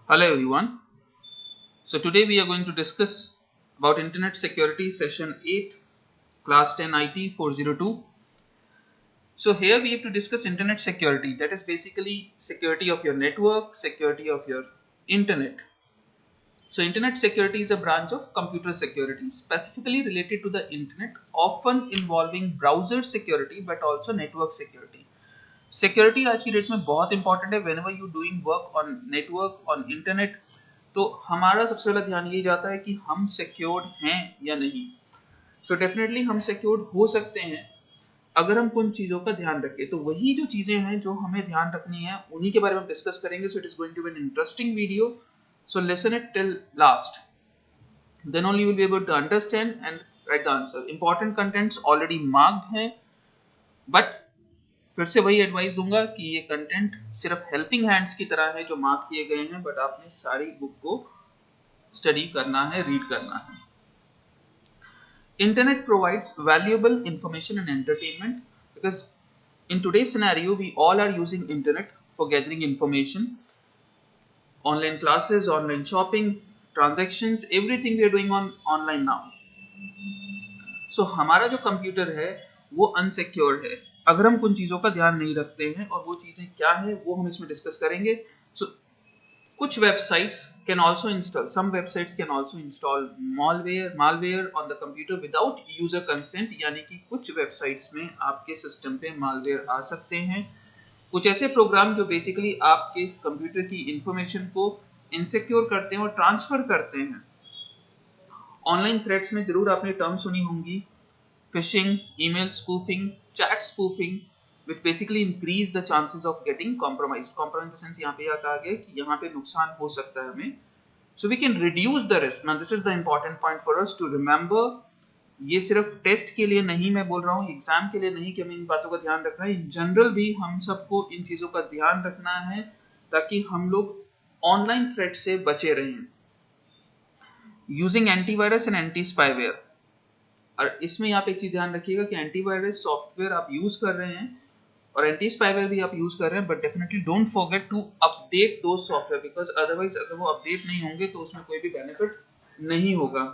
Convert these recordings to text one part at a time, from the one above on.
Hello everyone. So today we are going to discuss about Internet Security Session 8, Class 10 IT 402. So here we have to discuss Internet security. That is basically security of your network, security of your Internet. So Internet security is a branch of computer security, specifically related to the Internet, often involving browser security but also network security. Security आज की date में बहुत important है. Whenever you doing work on network on internet, तो हमारा सबसे पहला ध्यान ये जाता है कि हम सिक्योर्ड हैं या नहीं. सो डेफिनेटली हम सिक्योर्ड हो सकते हैं अगर हम कुछ चीज़ों का ध्यान रखें. तो वही जो चीज़ें हैं जो हमें ध्यान रखनी है उन्हीं के बारे में हम डिस्कस करेंगे. So it is going to be an interesting video. So listen it till last, then only will be able to understand and write the answer. Important contents already marked हैं, बट फिर से वही advice दूंगा कि ये content सिर्फ helping hands की तरह है जो मार्क किए गए हैं, बट आपने सारी बुक को स्टडी करना है, रीड करना है. Internet provides valuable information and entertainment because in today's scenario we all are using internet for gathering information. Online classes, online shopping, transactions, everything we are doing on online now. So हमारा जो computer है वो unsecured है अगर हम कुछ चीज़ों का ध्यान नहीं रखते हैं, और वो चीज़ें क्या है वो हम इसमें डिस्कस करेंगे. सो कुछ websites can also install, some websites can also install malware on the computer without user consent. यानी कि कुछ वेबसाइट्स में आपके सिस्टम पे मालवेयर आ सकते हैं. कुछ ऐसे प्रोग्राम जो बेसिकली आपके इस कंप्यूटर की इंफॉर्मेशन को इनसिक्योर करते हैं और ट्रांसफर करते हैं. ऑनलाइन थ्रेट्स में जरूर आपने टर्म सुनी होंगी, phishing, email spoofing, chat spoofing, which basically increase the chances of getting compromised. Compromise in the sense यहाँ पे यह कहा गया कि यहाँ पे नुकसान हो सकता है हमें. So we can reduce the risk. Now this is the important point for us to remember. ये सिर्फ टेस्ट के लिए नहीं मैं बोल रहा हूँ, एग्जाम के लिए नहीं कि हमें इन बातों का ध्यान रखना है. इन जनरल भी हम सबको इन चीज़ों का ध्यान रखना है ताकि हम लोग ऑनलाइन थ्रेट से बचे रहें. Using antivirus and anti spyware. और इसमें आप एक चीज ध्यान रखिएगा कि एंटीवायरस सॉफ्टवेयर आप यूज कर रहे हैं और एंटी स्पाईवेयर भी आप यूज कर रहे हैं, but definitely don't forget to update दो सॉफ्टवेयर, बिकॉज अदरवाइज अगर वो अपडेट नहीं होंगे तो उसमें कोई भी बेनिफिट नहीं होगा.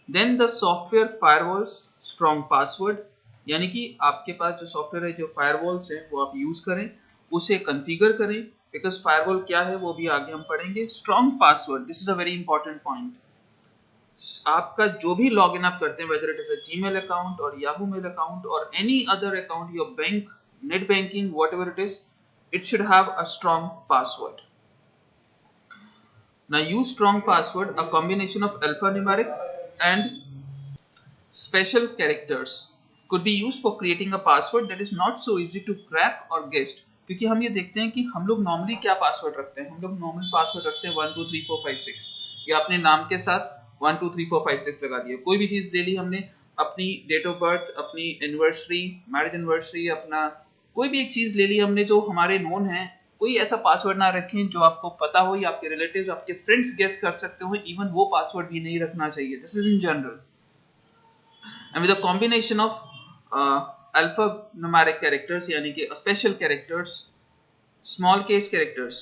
Then the software firewalls, strong password. यानी कि आपके पास जो सॉफ्टवेयर है, जो फायरवॉल्स हैं वो आप यूज करें, उसे कॉन्फ़िगर करें, बिकॉज फायरवॉल क्या है वो भी आगे हम पढ़ेंगे. Strong password, this is a very important point. आपका जो भी लॉगिन आप करते हैं, whether it is a Gmail account और याहू मेल अकाउंट और any other account, your bank, net banking, whatever it is, it should have a strong password. Now use strong password, a combination of alphanumeric and special characters could be used for creating a password that is not so easy to crack or guessed. क्योंकि हम ये देखते हैं कि हम लोग normally क्या password रखते हैं, हम लोग नॉर्मल पासवर्ड रखते हैं 1 2 3 4 5 6, या अपने नाम के साथ 1 2 3 4 5 6 लगा दिया. कोई भी चीज ले ली हमने, अपनी डेट ऑफ बर्थ, अपनी एनिवर्सरी, मैरिज एनिवर्सरी, अपना कोई भी एक चीज ले ली हमने जो हमारे नोन है. कोई ऐसा पासवर्ड ना रखें जो आपको पता हो या आपके रिलेटिव्स, आपके फ्रेंड्स गेस कर सकते हो. इवन वो पासवर्ड भी नहीं रखना चाहिए. This is in general. And with a combination of alphanumeric characters, यानी कि special characters, small case characters.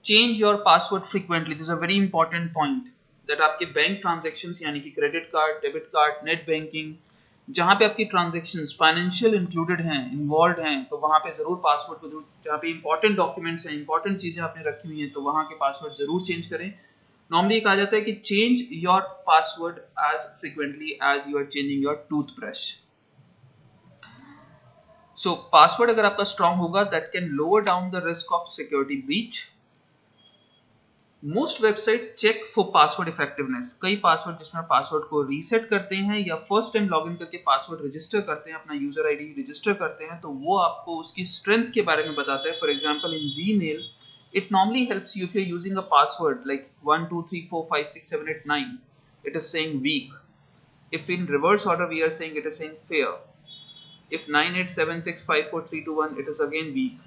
Change your password frequently. This is a very important point. That आपके बैंक ट्रांजेक्शंस यानी कि credit card, debit card, net banking, जहाँ पे आपकी transactions financial included हैं, involve हैं, तो वहाँ पे जरूर पासवर्ड को जरूर, जहाँ पे इंपॉर्टेंट डॉक्यूमेंट्स हैं, इंपॉर्टेंट चीजें आपने रखी हुई हैं, तो वहाँ के पासवर्ड जरूर चेंज करें. नॉर्मली कहा जाता है कि change your password as frequently as you are changing your toothbrush. So password अगर आपका स्ट्रांग होगा, that can lower down the risk of security breach. Most website check for password effectiveness. कई password जिसमें password को reset करते हैं या first time login करके पासवर्ड रजिस्टर करते हैं, अपना यूजर आईडी रजिस्टर करते हैं, तो वो आपको उसकी स्ट्रेंथ के बारे में बताता है. For example in Gmail, it normally helps you if you are using a password like 1 2 3 4 5 6 7 8 9, it is saying weak. If in reverse order we are saying it is saying fair. If 9 8 7 6 5 4 3 2 1, it is again weak.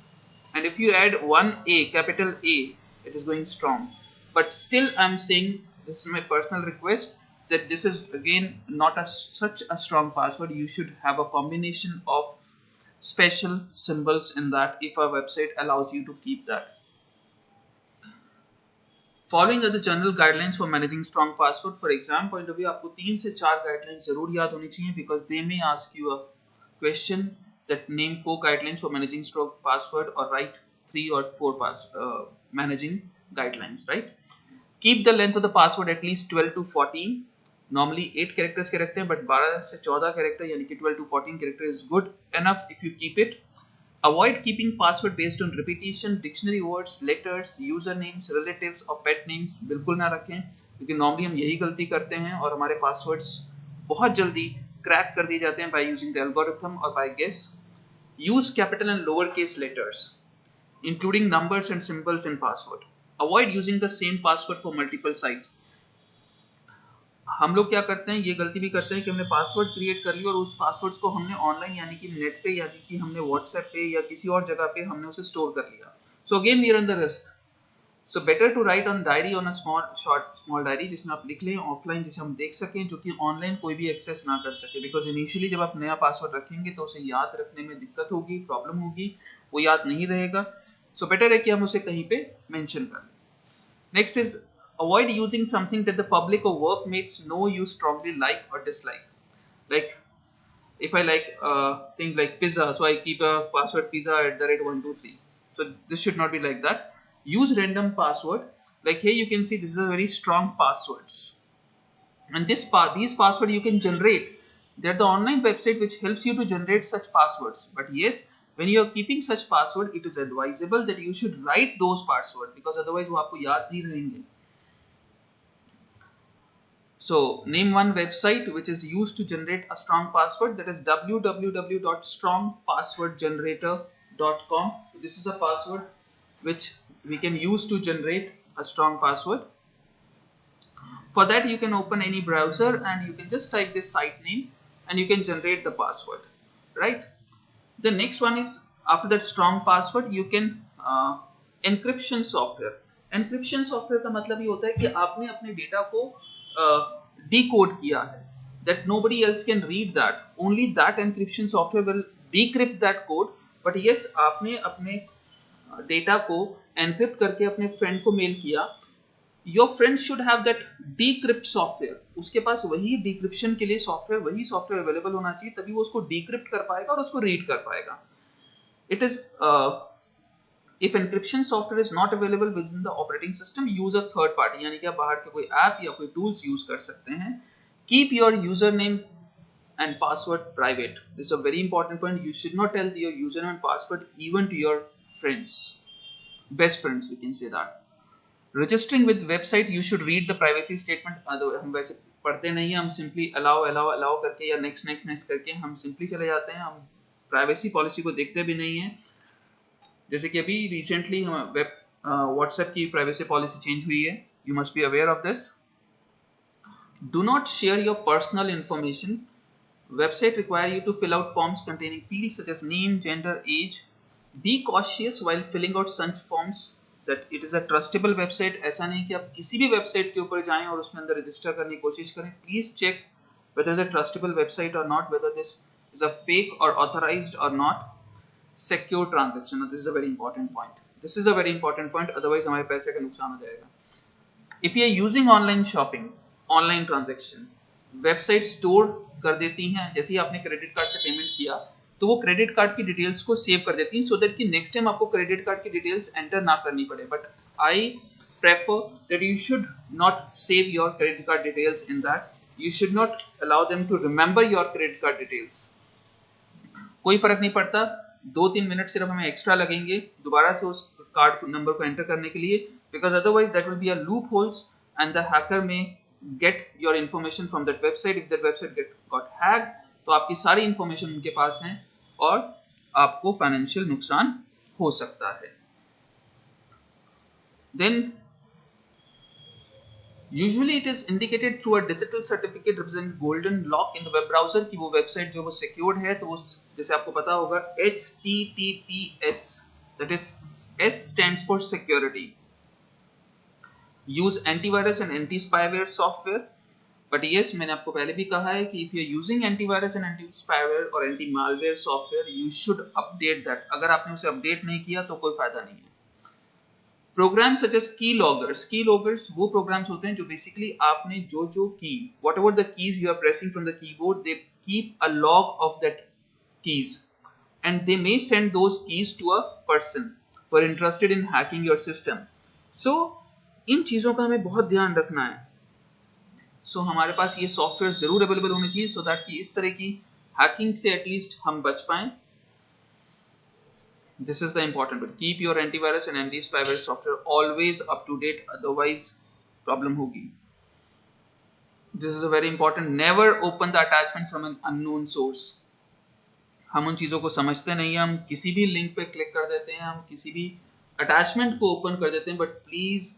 And if you add one A, capital A, it is going strong. But still I'm saying, this is my personal request, that this is again not such a strong password. You should have a combination of special symbols in that if a website allows you to keep that. Following are the general guidelines for managing strong password. For exam point of view आपको 3 से 4 guidelines जरूर याद होनी चाहिए, because they may ask you a question that name 4 guidelines for managing strong password, or write 3 or 4 managing guidelines, right? Keep the length of the password at least 12 to 14. Normally 8 characters के रखते हैं, but 12 से 14 character यानी कि 12 to 14 character is good enough if you keep it. Avoid keeping password based on repetition. Dictionary words, letters, usernames, relatives और pet names बिल्कुल ना रखें, क्योंकि normally हम यही गलती करते हैं और हमारे passwords बहुत जल्दी क्रैक कर दिए जाते हैं by using the algorithm or by guess. Use capital and lowercase letters, including numbers and symbols in password. Avoid using the same password for multiple sites. हम लोग क्या करते हैं, ये गलती भी करते हैं कि हमने पासवर्ड क्रिएट कर लिया और उस पासवर्ड्स को हमने ऑनलाइन यानी कि नेट पे यानी कि हमने व्हाट्सएप पे या किसी और जगह पे हमने उसे स्टोर कर लिया. So again we are in the risk. So better to write on diary, on a small diary, जिसमें आप लिख लें ऑफलाइन, जिसे हम देख सकें, जो कि ऑनलाइन कोई भी एक्सेस ना कर सके. बिकॉज इनिशियली जब आप नया पासवर्ड रखेंगे तो उसे याद रखने में दिक्कत होगी, प्रॉब्लम होगी, वो याद नहीं रहेगा. सो बेटर है कि हम उसे कहीं पे मेंशन कर लें. Next is avoid using something that the public or workmates know you strongly like or dislike. Like if I like things like pizza, so I keep a password pizza@123. So this should not be like that. Use random password. Like here you can see this is a very strong passwords, and these password you can generate. They're the online website which helps you to generate such passwords. But yes, when you are keeping such password, it is advisable that you should write those password, because otherwise वो आपको याद नहीं रहेंगे. So name one website which is used to generate a strong password, that is www.strongpasswordgenerator.com. This is a password which we can use to generate a strong password. For that you can open any browser and you can just type this site name and you can generate the password, right? The next one is, after that strong password, you can encryption software. Encryption software का मतलब ये होता है कि आपने अपने data को decode किया है, that nobody else can read that. Only that encryption software will decrypt that code. But yes, आपने अपने डेटा को encrypt करके अपने फ्रेंड को मेल किया. Your friend should have that decrypt software. उसके पास वही decryption के लिए सॉफ्टवेयर, वही सॉफ्टवेयर अवेलेबल होना चाहिए, तभी वो उसको decrypt कर पाएगा और उसको रीड कर पाएगा. It is if encryption software is not available within the operating system, use a third party, यानी कि आप बाहर के कोई ऐप या कोई टूल्स यूज कर सकते हैं. Keep your username and password private. This is a very important point. You should not tell your username and password even to your friends, best friends, we can say that. Registering with website, you should read the privacy statement. हम वैसे पढ़ते नहीं हैं, हम simply allow करके या next करके हम simply चले जाते हैं. हम प्राइवेसी पॉलिसी को देखते भी नहीं हैं. जैसे कि अभी रिसेंटली व्हाट्सएप की प्राइवेसी पॉलिसी चेंज हुई है. You must be aware of this. Do not share your personal information. Website require you to fill out forms containing fields such as name, gender, age. Be cautious while filling out such forms that it is a trustable website. ऐसा नहीं कि आप किसी भी website के ऊपर जाएं और उसमें अंदर रजिस्टर करने की कोशिश करें. Please check whether it's a trustable website or not, whether this is a fake or authorized or not. Secure transaction. This is a very important point. This is a very important point. Otherwise हमारे पैसे का नुकसान हो जाएगा. If you are using online shopping, online transaction, website store कर देती हैं. जैसे ही आपने क्रेडिट कार्ड से पेमेंट किया तो वो क्रेडिट कार्ड की डिटेल्स को सेव कर देती हैं, सो दैट कि नेक्स्ट टाइम आपको क्रेडिट कार्ड की डिटेल्स एंटर ना करनी पड़े. But I prefer that you should not save your credit card details in that. You should not allow them to remember your credit card details. कोई फर्क नहीं पड़ता, 2-3 minute सिर्फ हमें एक्स्ट्रा लगेंगे दोबारा से उस कार्ड नंबर को एंटर करने के लिए, because otherwise that will be a loop holes and the hacker may get your information from that website. If that website got hacked तो आपकी सारी इन्फॉर्मेशन उनके पास है और आपको फाइनेंशियल नुकसान हो सकता है. Then Usually it is indicated through a digital certificate representing golden lock in the web browser कि वो वेबसाइट जो वो secured है. तो वो जैसे आपको पता होगा HTTPS, that is S stands for security. Use antivirus and anti-spyware software. But yes, मैंने आपको पहले भी कहा है कि if you are using antivirus and anti-spyware और anti-malware software, you should update that. अगर आपने उसे अपडेट नहीं किया तो कोई फायदा नहीं है. Program such as key loggers वो प्रोग्राम्स होते हैं जो बेसिकली आपने जो की whatever the keys you are pressing from the keyboard, they keep a log of that keys and they may send those keys to a person who are interested in hacking your system. So इन चीजों का हमें बहुत ध्यान रखना है. So हमारे पास ये सॉफ्टवेयर जरूर अवेलेबल होने चाहिए so that कि इस तरह की हैकिंग से एटलीस्ट हम बच पाएं. This is the important bit. Keep your antivirus and anti-spyware software always up to date, otherwise problem होगी. This is a very important. Never open the attachment from an unknown source. हम उन चीज़ों को समझते नहीं हैं, हम किसी भी लिंक पे क्लिक कर देते हैं, हम किसी भी अटैचमेंट को ओपन कर देते हैं. But please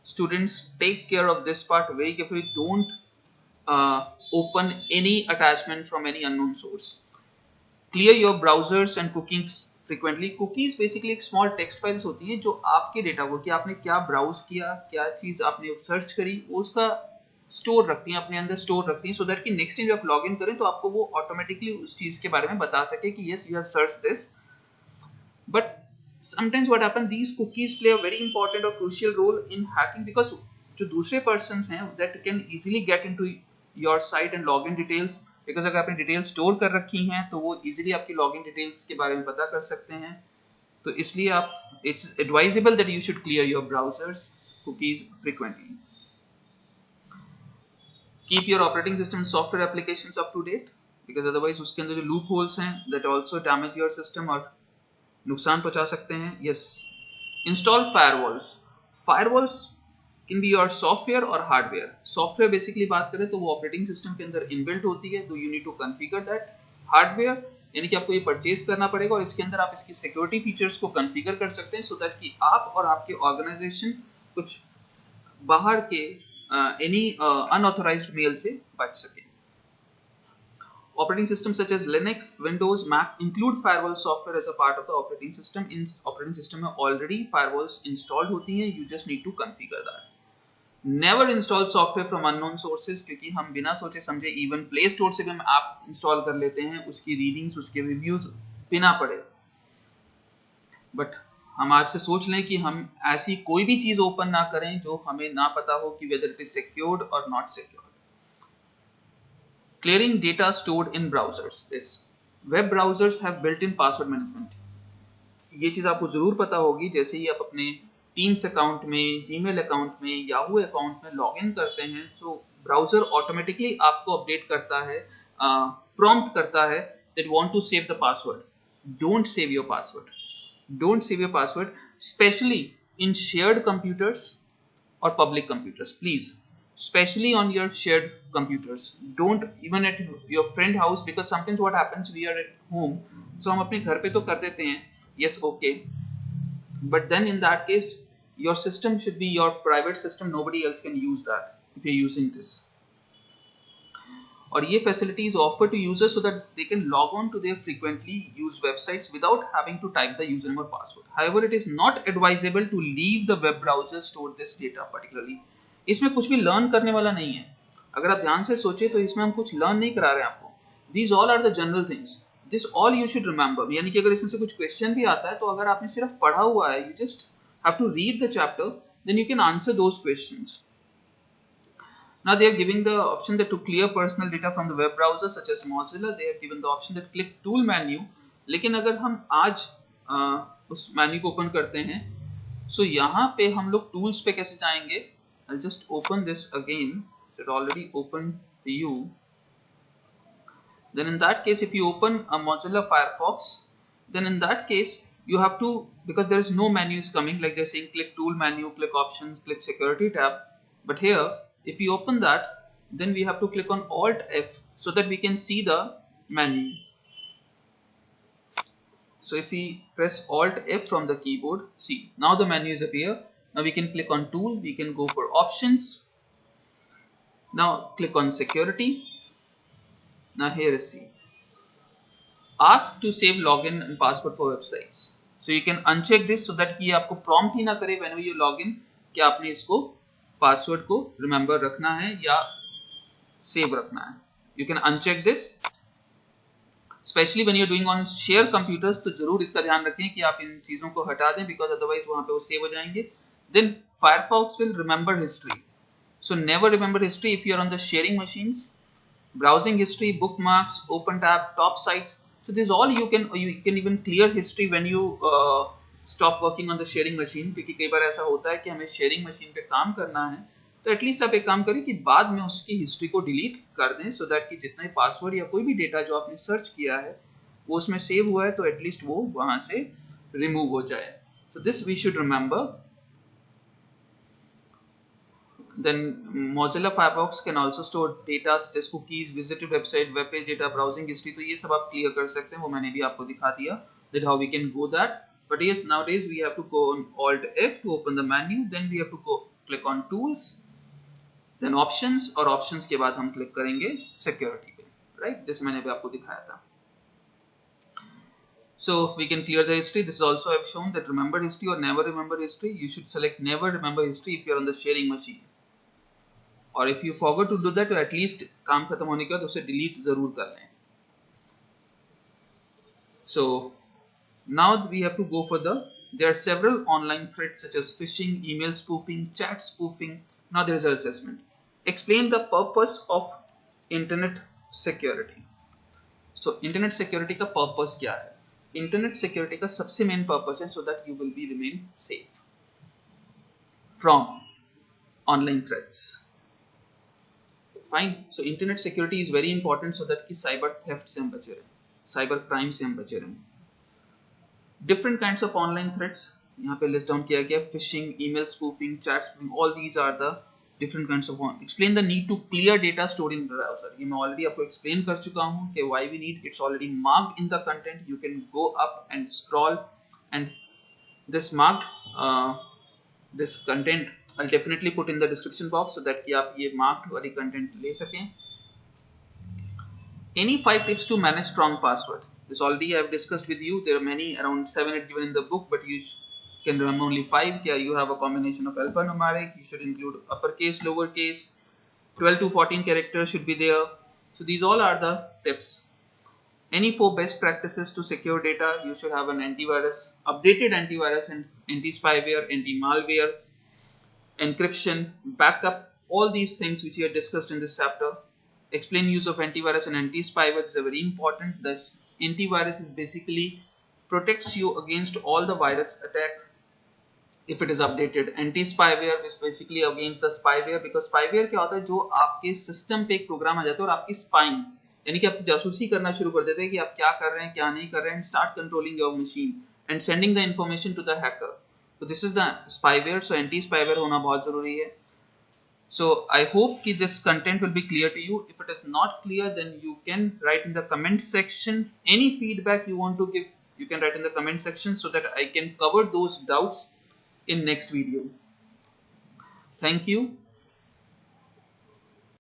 students take care of this part very carefully. Don't open any attachment from any unknown source. Clear your browsers and cookies frequently. Cookies basically एक स्मॉल टेक्स्ट फाइल्स होती हैं जो आपके data को, कि आपने क्या ब्राउज किया, क्या चीज़ आपने सर्च करी, उसका स्टोर रखती हैं, अपने अंदर स्टोर रखती हैं, सो दैट कि नेक्स्ट टाइम जब आप लॉग इन करें तो आपको वो ऑटोमेटिकली उस चीज के बारे में बता सके कि yes you have search this. But sometimes what happen, these cookies play a very important और crucial role in hacking, because जो दूसरे पर्सन्स हैं that can easily get into your site and log in details. Because अगर आपने details store कर रखी हैं तो वो इजीली आपकी लॉग इन डिटेल्स के बारे में पता कर सकते हैं. तो इसलिए आप, it's advisable that you should clear your browsers cookies frequently. Keep your operating system software applications up to date, because otherwise उसके अंदर जो loop holes हैं that also damage your system और नुकसान पहुंचा सकते हैं. Yes, install firewalls. Firewalls can be your software or hardware. Software basically बात करें तो वो operating system के अंदर inbuilt होती है, तो you need to configure that. Hardware यानी कि आपको ये परचेज करना पड़ेगा और इसके अंदर आप इसकी सिक्योरिटी फीचर्स को कॉन्फ़िगर कर सकते हैं सो दैट कि आप और आपके ऑर्गेनाइजेशन कुछ बाहर के any unauthorized mail से बच सके. Operating systems such as Linux, Windows, Mac include firewall software as a part of the operating system. In operating system में already firewalls installed होती हैं, you just need to configure that. Never install software from unknown sources, क्योंकि हम बिना सोचे समझे even Play Store से भी हम ऐप इंस्टॉल कर लेते हैं, उसकी रीडिंग्स, उसके रिव्यूज बिना पढ़े. बट हम आज से सोच लें कि हम ऐसी कोई भी चीज ओपन ना करें जो हमें ना पता हो कि वेदर इट इज सिक्योर्ड और not secured. Clearing data stored in browsers. This web browsers have built in password management. ये चीज आपको जरूर पता होगी. जैसे ही आप अपने टीम्स अकाउंट में, जीमेल अकाउंट में, याहू अकाउंट में लॉग इन करते हैं, तो ब्राउजर ऑटोमेटिकली आपको अपडेट करता है, प्रॉम्प्ट करता है that want to save the password. Don't save your password. Don't save your password, especially in shared computers or public computers. Please, especially on your shared computers. Don't even at your friend house, because sometimes what happens, we are at home, so हम अपने घर पे तो कर देते हैं, yes, okay, but then in that case, your system should be your private system. Nobody else can use that if you're using this. और ये facilities offered to users so that they can log on to their frequently used websites without having to type the username or password. However, it is not advisable to leave the web browser store this data particularly. इसमें कुछ भी learn करने वाला नहीं है. अगर आप ध्यान से सोचे तो इसमें हम कुछ learn नहीं करा रहे हैं आपको. These all are the general things. This all you should remember. यानी कि अगर इसमें से कुछ question भी आता है तो अगर आपने सिर्फ पढ़ा हुआ है, you just have to read the chapter, then you can answer those questions. Now they are giving the option that to clear personal data from the web browser such as Mozilla, they have given the option that click tool menu. लेकिन अगर हम आज उस menu को open करते हैं, so यहाँ पे हम लोग टूल्स पे कैसे जाएंगे? I'll just open this again. It already opened to you. Then in that case, if you open a Mozilla Firefox, then in that case you have to, because there is no menus coming, like they're saying click tool menu, click options, click security tab. But here, if you open that, then we have to click on Alt F so that we can see the menu. So if we press Alt F from the keyboard, see, now the menus appear. Now we can click on tool, we can go for options. Now click on security. Now here is see. Ask to save login and password for websites. So you can uncheck this so that ये आपको prompt ही ना करे whenever you log in कि आपने इसको password को remember रखना है या सेव रखना है. You can uncheck this, especially when you are doing on share computers. तो जरूर इसका ध्यान रखें कि आप इन चीजों को हटा दें, बिकॉज अदरवाइज वहां पे वो सेव हो जाएंगे. Then Firefox will remember history. So never remember history if you are on the sharing machines. Browsing history, bookmarks, open tab, top sites. So this all you can even clear history when you stop working on the sharing machine. क्योंकि कई बार ऐसा होता है कि हमें sharing machine पे काम करना है, तो एटलीस्ट आप एक काम करें कि बाद में उसकी हिस्ट्री को डिलीट कर दें, सो दैट कि जितना पासवर्ड या कोई भी डेटा जो आपने सर्च किया है वो उसमें सेव हुआ है, तो एटलीस्ट वो वहां से रिमूव हो जाए. So this we should remember. Then Mozilla Firefox can also store data such as cookies, visited website, web page data, browsing history. तो ये सब आप क्लियर कर सकते हैं, वो मैंने भी आपको दिखा दिया that how we can go that. But yes, nowadays we have to go on Alt F to open the menu. Then we have to go click on Tools, then Options, और Options के बाद हम click करेंगे Security पे, right? जैसे मैंने भी आपको दिखाया था. So we can clear the history. This is also I have shown that remember history or never remember history. You should select never remember history if you are on the sharing machine. और if you forgot to do that, तो at least काम खत्म होने के बाद उसे delete जरूर कर लें. So now we have to go for there are several online threats such as phishing, email spoofing, chat spoofing. Now there is an assessment. Explain the purpose of internet security. So internet security का purpose क्या है? Internet security का सबसे main purpose है so that you will be remain safe from online threats. Fine. So internet security is very important so that कि cyber theft से हम बचे रहें, cyber crime से हम बचे रहें. Different kinds of online threats यहाँ पे list down किया गया: phishing, email spoofing, chat spoofing. All these are the different kinds of one. Explain the need to clear data stored in the browser. ये मैं already आपको explain कर चुका हूँ कि why we need. It's already marked in the content. You can go up and scroll, and this marked this content I'll definitely put in the description box so that कि आप ये marked वाली content ले सकें. Any 5 tips to manage strong password. This already I have discussed with you. There are many, around 7-8 given in the book, but you can remember only 5. Yeah, you have a combination of alphanumeric. You should include uppercase, lowercase. 12 to 14 characters should be there. So these all are the tips. Any 4 best practices to secure data. You should have an antivirus, updated antivirus and anti-spyware, anti-malware, encryption, backup, all these things which we have discussed in this chapter. Explain use of antivirus and anti-spyware. This is very important. This antivirus is basically protects you against all the virus attack if it is updated. Anti-spyware is basically against the spyware, because spyware क्या होता है, जो आपके system पे एक programme आ जाता है और आपकी स्पाइंग यानी कि आप जासूसी करना शुरू कर देते हैं कि आप क्या कर रहे हैं क्या नहीं कर रहे हैं, start controlling your machine and sending the information to the hacker. So this is the spyware. So anti-spyware होना बहुत जरूरी है. So I hope that this content will be clear to you. If it is not clear, then you can write in the comment section. Any feedback you want to give, you can write in the comment section so that I can cover those doubts in next video. Thank you.